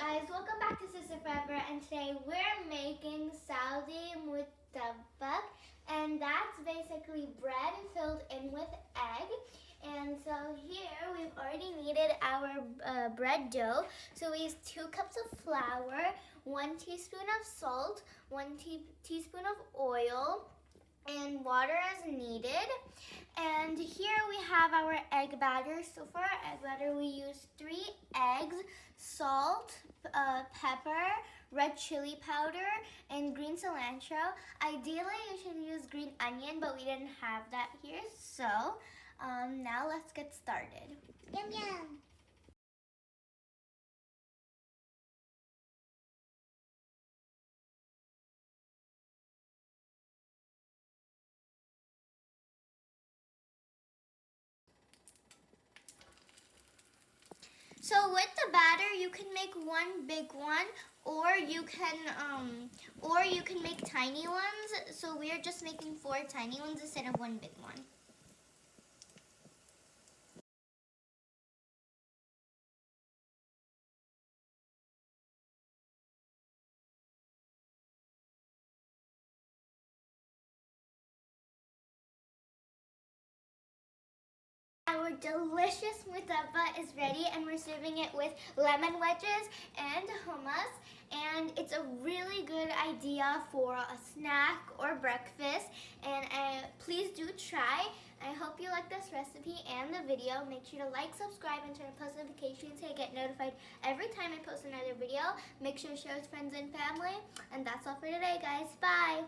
guys, welcome back to Sister Forever, and today we're making Saudi Mutabbaq, and that's basically bread filled in with egg. And so here we've already kneaded our bread dough. So we use 2 cups of flour, 1 teaspoon of salt, 1 teaspoon of oil, and water as needed. And here we have our egg batter. So for our egg batter, we use 3 eggs, salt, pepper, red chili powder, and green cilantro. Ideally, you should use green onion, but we didn't have that here. So now let's get started. Yum yum. So with the batter, you can make one big one, or you can make tiny ones. So we are just making 4 tiny ones instead of 1 big one. Our delicious mutabbaq is ready, and we're serving it with lemon wedges and hummus. And it's a really good idea for a snack or breakfast. And please do try. I hope you like this recipe and the video. Make sure to like, subscribe, and turn on post notifications so you get notified every time I post another video. Make sure to share with friends and family. And that's all for today, guys. Bye!